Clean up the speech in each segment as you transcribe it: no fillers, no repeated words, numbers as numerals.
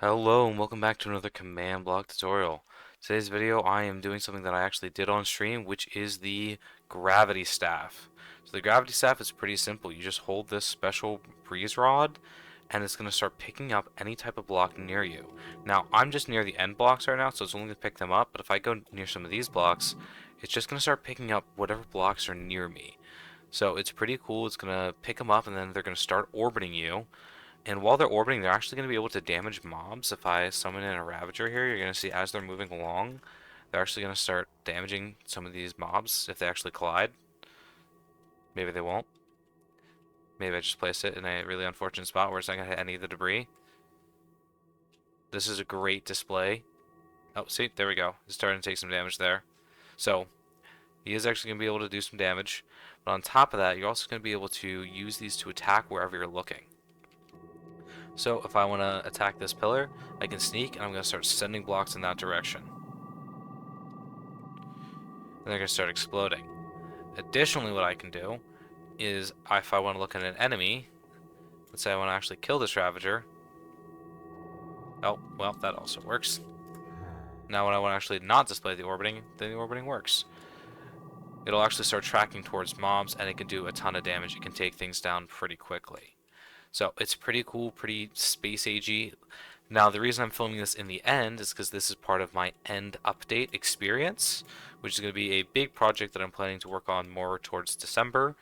Hello and welcome back to another command block tutorial. Today's video I am doing something that I actually did on stream, which is the gravity staff. So the gravity staff is pretty simple. You just hold this special breeze rod and it's going to start picking up any type of block near you. Now I'm just near the end blocks right now, so it's only going to pick them up, but if I go near some of these blocks, it's just going to start picking up whatever blocks are near me. So it's pretty cool. It's going to pick them up and then they're going to start orbiting you. And while they're orbiting, they're actually going to be able to damage mobs. If I summon in a Ravager here, you're going to see as they're moving along, they're actually going to start damaging some of these mobs if they actually collide. Maybe they won't. Maybe I just placed it in a really unfortunate spot where it's not going to hit any of the debris. This is a great display. Oh, see, there we go. He's starting to take some damage there. So, he is actually going to be able to do some damage. But on top of that, you're also going to be able to use these to attack wherever you're looking. So if I want to attack this pillar, I can sneak and I'm going to start sending blocks in that direction. And they're going to start exploding. Additionally, what I can do is if I want to look at an enemy, let's say I want to actually kill this Ravager. Oh, well, that also works. Now when I want to actually not display the orbiting, then the orbiting works. It'll actually start tracking towards mobs and it can do a ton of damage. It can take things down pretty quickly. So it's pretty cool, pretty space agey. Now the reason I'm filming this in the end is because this is part of my end update experience, which is going to be a big project that I'm planning to work on more towards December.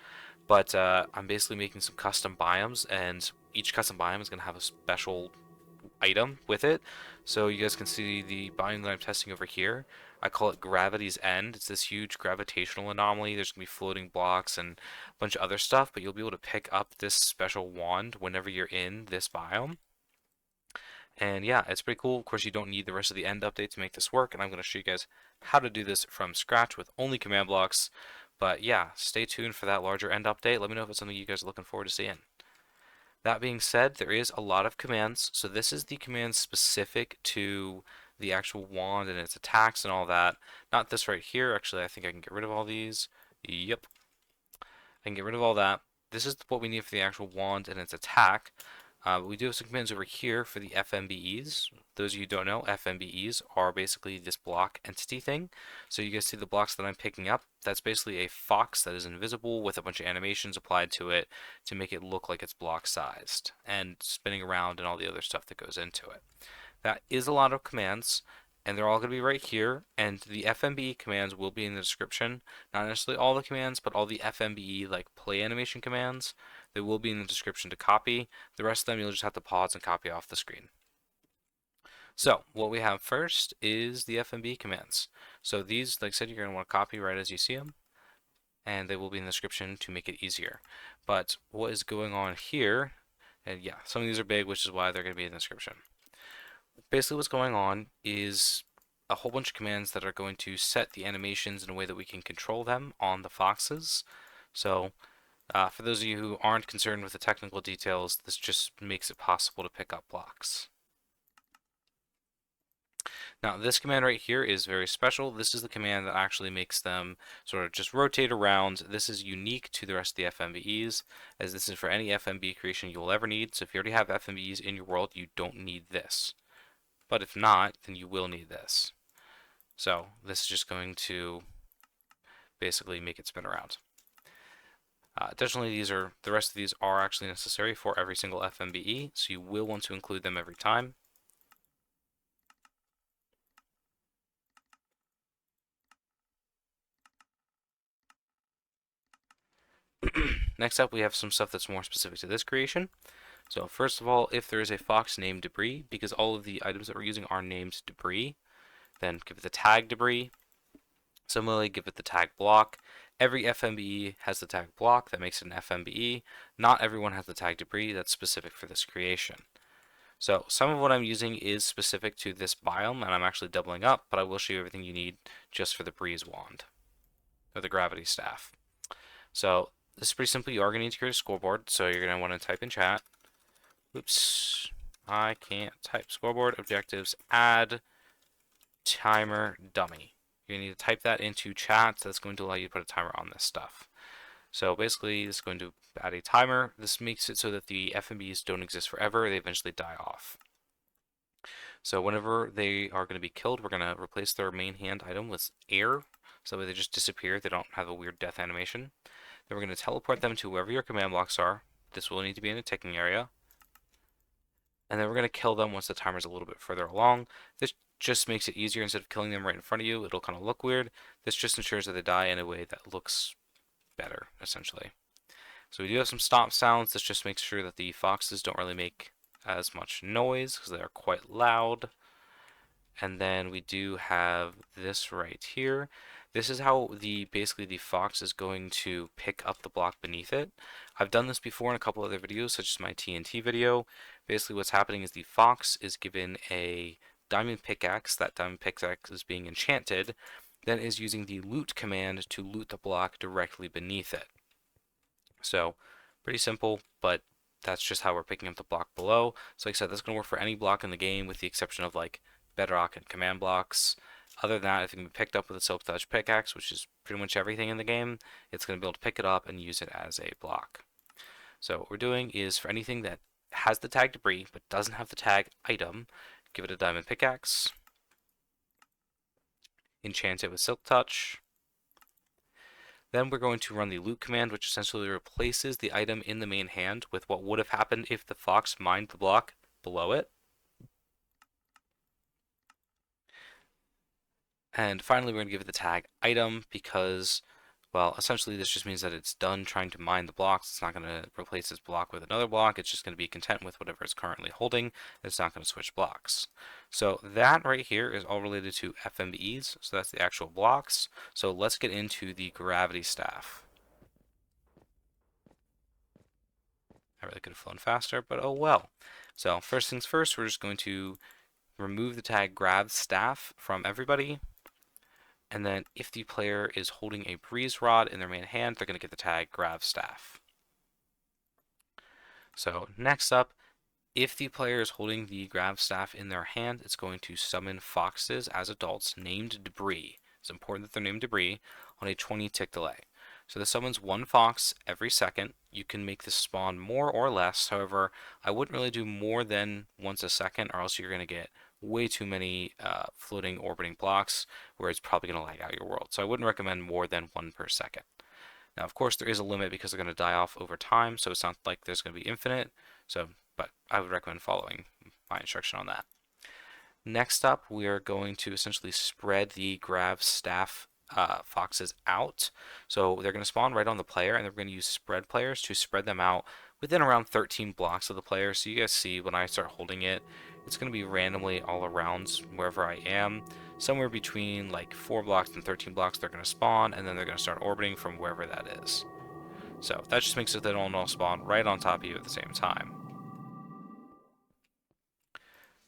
But I'm basically making some custom biomes, and each custom biome is going to have a special item with it. So you guys can see the biome that I'm testing over here. I call it Gravity's End. It's this huge gravitational anomaly. There's going to be floating blocks and a bunch of other stuff, but you'll be able to pick up this special wand whenever you're in this biome. And yeah, it's pretty cool. Of course, you don't need the rest of the end update to make this work, and I'm going to show you guys how to do this from scratch with only command blocks. But yeah, stay tuned for that larger end update. Let me know if it's something you guys are looking forward to seeing. That being said, there is a lot of commands. So this is the command specific to the actual wand and its attacks and all that. Not this right here. Actually, I think I can get rid of all these. Yep. I can get rid of all that. This is what we need for the actual wand and its attack. We do have some commands over here for the FMBEs. Those of you who don't know, FMBEs are basically this block entity thing. So you guys see the blocks that I'm picking up? That's basically a fox that is invisible with a bunch of animations applied to it to make it look like it's block sized and spinning around and all the other stuff that goes into it. That is a lot of commands, and they're all going to be right here, and the FMBE commands will be in the description. Not necessarily all the commands, but all the FMBE like play animation commands. They will be in the description to copy. The rest of them you'll just have to pause and copy off the screen. So what we have first is the FMBE commands. So these, like I said, you're going to want to copy right as you see them, and they will be in the description to make it easier. But what is going on here, and yeah, some of these are big, which is why they're going to be in the description. Basically what's going on is a whole bunch of commands that are going to set the animations in a way that we can control them on the foxes. So for those of you who aren't concerned with the technical details, this just makes it possible to pick up blocks. Now this command right here is very special. This is the command that actually makes them sort of just rotate around. This is unique to the rest of the FMBEs, as this is for any FMBE creation you will ever need. So if you already have FMBEs in your world, you don't need this. But if not, then you will need this. So this is just going to basically make it spin around. Additionally, the rest of these are actually necessary for every single FMBE, so you will want to include them every time. Next up, we have some stuff that's more specific to this creation. So first of all, if there is a fox named debris, because all of the items that we're using are named debris, then give it the tag debris. Similarly, give it the tag block. Every FMBE has the tag block, that makes it an FMBE. Not everyone has the tag debris, that's specific for this creation. So some of what I'm using is specific to this biome, and I'm actually doubling up, but I will show you everything you need just for the breeze wand, or the gravity staff. So this is pretty simple. You are going to need to create a scoreboard, so you're going to want to type in chat. Oops, I can't type. Scoreboard, objectives, add, timer, dummy. You're going to need to type that into chat. That's going to allow you to put a timer on this stuff. So basically, this is going to add a timer. This makes it so that the FMBs don't exist forever. They eventually die off. So whenever they are going to be killed, we're going to replace their main hand item with air, so that way they just disappear. They don't have a weird death animation. Then we're going to teleport them to wherever your command blocks are. This will need to be in a ticking area. And then we're going to kill them once the timer's a little bit further along. This just makes it easier. Instead of killing them right in front of you, it'll kind of look weird. This just ensures that they die in a way that looks better, essentially. So we do have some stop sounds. This just makes sure that the foxes don't really make as much noise because they are quite loud. And then we do have this right here. This is how basically the fox is going to pick up the block beneath it. I've done this before in a couple other videos, such as my TNT video. Basically what's happening is the fox is given a diamond pickaxe. That diamond pickaxe is being enchanted, then is using the loot command to loot the block directly beneath it. So pretty simple, but that's just how we're picking up the block below. So like I said, that's going to work for any block in the game with the exception of like Bedrock and command blocks. Other than that, if it can be picked up with a silk touch pickaxe, which is pretty much everything in the game, it's going to be able to pick it up and use it as a block. So what we're doing is for anything that has the tag debris but doesn't have the tag item, give it a diamond pickaxe, enchant it with silk touch. Then we're going to run the loot command, which essentially replaces the item in the main hand with what would have happened if the fox mined the block below it. And finally, we're going to give it the tag item because, well, essentially this just means that it's done trying to mine the blocks. It's not going to replace this block with another block. It's just going to be content with whatever it's currently holding. It's not going to switch blocks. So that right here is all related to FMBEs. So that's the actual blocks. So let's get into the gravity staff. I really could have flown faster, but oh well. So first things first, we're just going to remove the tag grab staff from everybody. And then if the player is holding a v.yrot in their main hand, they're going to get the tag grab staff. So next up, if the player is holding the grab staff in their hand, it's going to summon foxes as adults named debris. It's important that they're named debris on a 20 tick delay. So this summons one fox every second. You can make this spawn more or less. However, I wouldn't really do more than once a second, or else you're going to get way too many floating orbiting blocks where it's probably going to lag out your world. So I wouldn't recommend more than one per second. Now, of course, there is a limit because they're going to die off over time, so it's not like there's going to be infinite. But I would recommend following my instruction on that. Next up, we are going to essentially spread the grab staff foxes out. So they're going to spawn right on the player, and they're going to use spread players to spread them out within around 13 blocks of the player. So you guys see when I start holding it, it's going to be randomly all around wherever I am. Somewhere between like 4 blocks and 13 blocks they're going to spawn, and then they're going to start orbiting from wherever that is. So that just makes it that they don't all spawn right on top of you at the same time.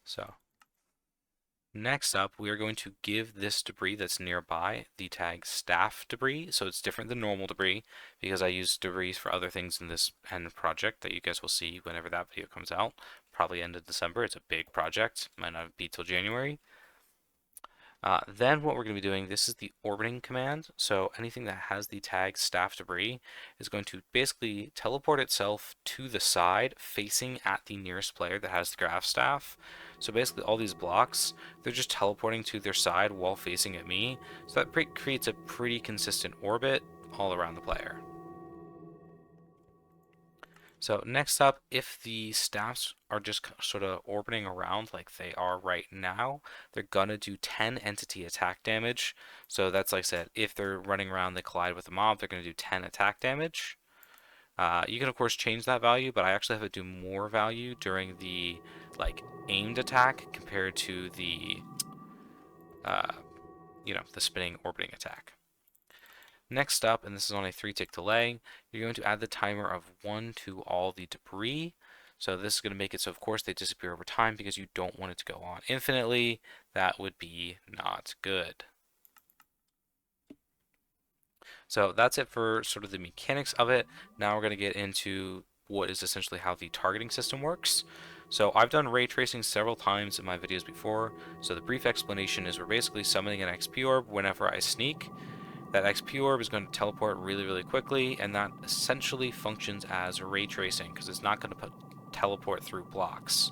So next up, we are going to give this debris that's nearby the tag staff debris. So it's different than normal debris because I use debris for other things in this end project that you guys will see whenever that video comes out. Probably end of December. It's a big project. Might not be till January. Then what we're going to be doing, this is the orbiting command. So anything that has the tag staff debris is going to basically teleport itself to the side facing at the nearest player that has the graph staff. So basically all these blocks, they're just teleporting to their side while facing at me. So that creates a pretty consistent orbit all around the player. So next up, if the staffs are just sort of orbiting around like they are right now, they're gonna do 10 entity attack damage. So that's like I said, if they're running around, they collide with a mob, they're gonna do 10 attack damage. You can of course change that value, but I actually have it do more value during the like aimed attack compared to the the spinning orbiting attack. Next up, and this is on a 3-tick delay, you're going to add the timer of 1 to all the debris. So this is going to make it so of course they disappear over time because you don't want it to go on infinitely. That would be not good. So that's it for sort of the mechanics of it. Now we're going to get into what is essentially how the targeting system works. So I've done ray tracing several times in my videos before. So the brief explanation is we're basically summoning an XP orb whenever I sneak. That XP orb is going to teleport really, really quickly, and that essentially functions as ray tracing because it's not going to teleport through blocks.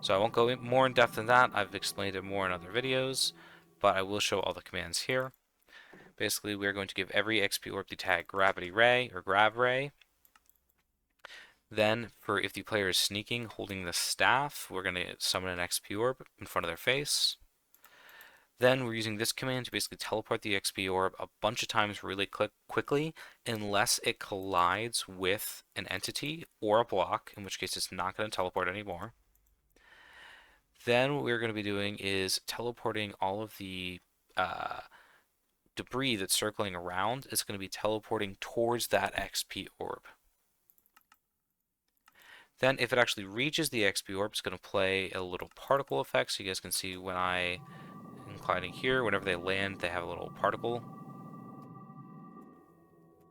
So I won't go more in depth than that. I've explained it more in other videos, but I will show all the commands here. Basically, we're going to give every XP orb the tag gravity ray or grav ray. Then, for if the player is sneaking holding the staff, we're going to summon an XP orb in front of their face. Then we're using this command to basically teleport the XP orb a bunch of times really quickly, unless it collides with an entity or a block, in which case it's not going to teleport anymore. Then what we're going to be doing is teleporting all of the debris that's circling around. It's going to be teleporting towards that XP orb. Then if it actually reaches the XP orb, it's going to play a little particle effect. So you guys can see when I inclining here, whenever they land, they have a little particle.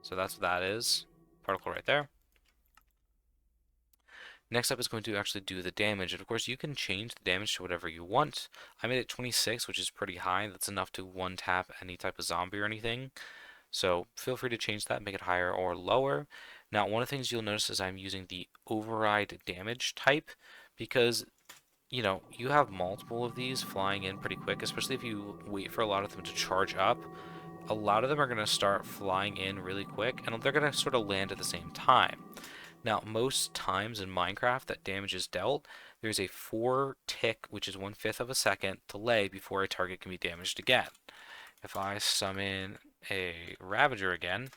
So that's what that is. Particle right there. Next up is going to actually do the damage. And of course, you can change the damage to whatever you want. I made it 26, which is pretty high. That's enough to one-tap any type of zombie or anything. So feel free to change that, make it higher or lower. Now, one of the things you'll notice is I'm using the override damage type because, you know, you have multiple of these flying in pretty quick, especially if you wait for a lot of them to charge up. A lot of them are going to start flying in really quick, and they're going to sort of land at the same time. Now, most times in Minecraft that damage is dealt, there's a 4 tick, which is 1/5 of a second, delay before a target can be damaged again. If I summon a Ravager again,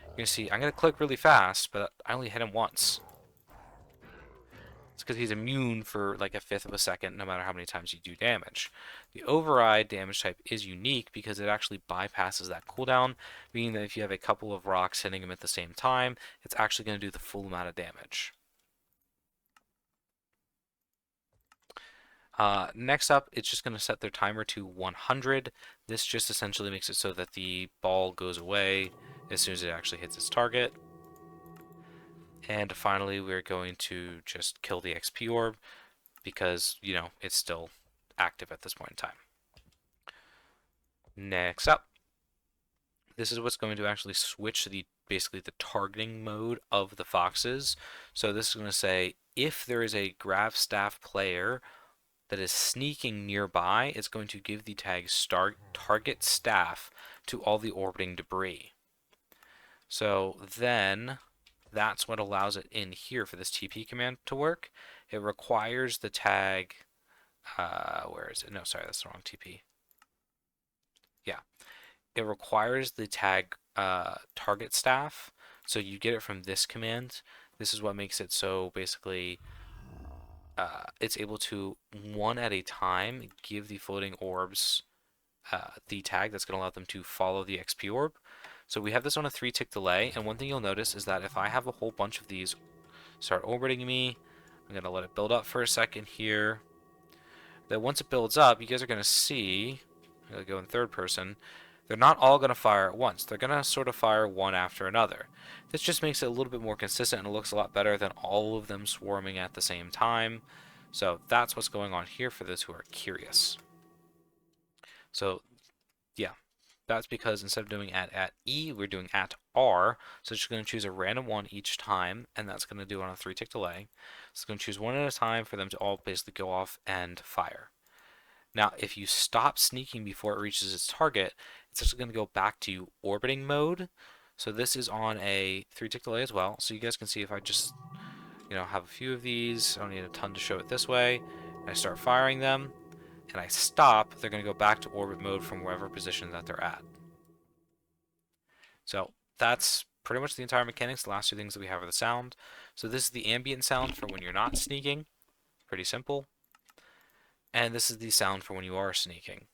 you're going to see I'm going to click really fast, but I only hit him once. It's because he's immune for like 1/5 of a second, no matter how many times you do damage. The override damage type is unique because it actually bypasses that cooldown, meaning that if you have a couple of rocks hitting him at the same time, it's actually going to do the full amount of damage. Next up, it's just going to set their timer to 100. This just essentially makes it so that the ball goes away as soon as it actually hits its target. And finally, we're going to just kill the XP orb because, you know, it's still active at this point in time. Next up, this is what's going to actually switch basically the targeting mode of the foxes. So this is going to say if there is a grav staff player that is sneaking nearby, it's going to give the tag target staff to all the orbiting debris. So then that's what allows it in here for this TP command to work. It requires the tag, where is it? No, sorry, that's the wrong TP. Yeah. It requires the tag target staff, so you get it from this command. This is what makes it so basically it's able to, one at a time, give the floating orbs the tag that's going to allow them to follow the XP orb. So we have this on a 3-tick delay, and one thing you'll notice is that if I have a whole bunch of these start orbiting me, I'm going to let it build up for a second here. Then once it builds up, you guys are going to see, I'm going to go in third person, they're not all going to fire at once. They're going to sort of fire one after another. This just makes it a little bit more consistent and it looks a lot better than all of them swarming at the same time. So that's what's going on here for those who are curious. So yeah, that's because instead of doing at E, we're doing at R. So it's just going to choose a random one each time, and that's going to do on a 3-tick delay. So it's going to choose one at a time for them to all basically go off and fire. Now, if you stop sneaking before it reaches its target, it's actually going to go back to orbiting mode. So this is on a 3-tick delay as well. So you guys can see if I just, you know, have a few of these, I don't need a ton to show it this way, and I start firing them, and I stop, they're going to go back to orbit mode from wherever position that they're at. So that's pretty much the entire mechanics. The last two things that we have are the sound. So this is the ambient sound for when you're not sneaking. Pretty simple. And this is the sound for when you are sneaking.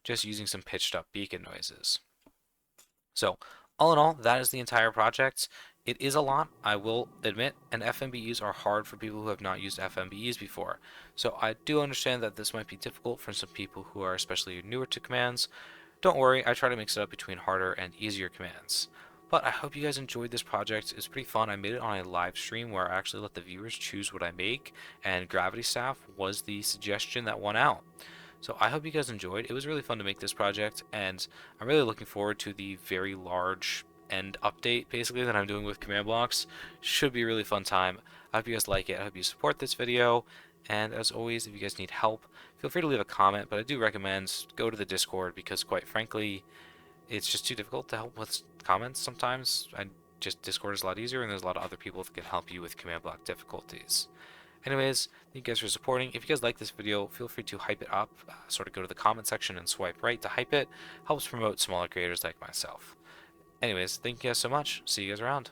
Just using some pitched up beacon noises. So all in all, that is the entire project. It is a lot, I will admit, and FMBEs are hard for people who have not used FMBEs before. So I do understand that this might be difficult for some people who are especially newer to commands. Don't worry, I try to mix it up between harder and easier commands. But I hope you guys enjoyed this project. It's pretty fun. I made it on a live stream where I actually let the viewers choose what I make, and Gravity Staff was the suggestion that won out. So I hope you guys enjoyed. It was really fun to make this project, and I'm really looking forward to the very large end update, basically, that I'm doing with command blocks. Should be a really fun time. I hope you guys like it. I hope you support this video, And as always, if you guys need help, feel free to leave a comment, but I do recommend go to the Discord because quite frankly, it's just too difficult to help with comments sometimes. Discord is a lot easier and there's a lot of other people that can help you with command block difficulties. Anyways, thank you guys for supporting. If you guys like this video, feel free to hype it up. Sort of go to the comment section and swipe right to hype it. Helps promote smaller creators like myself. Anyways, thank you guys so much. See you guys around.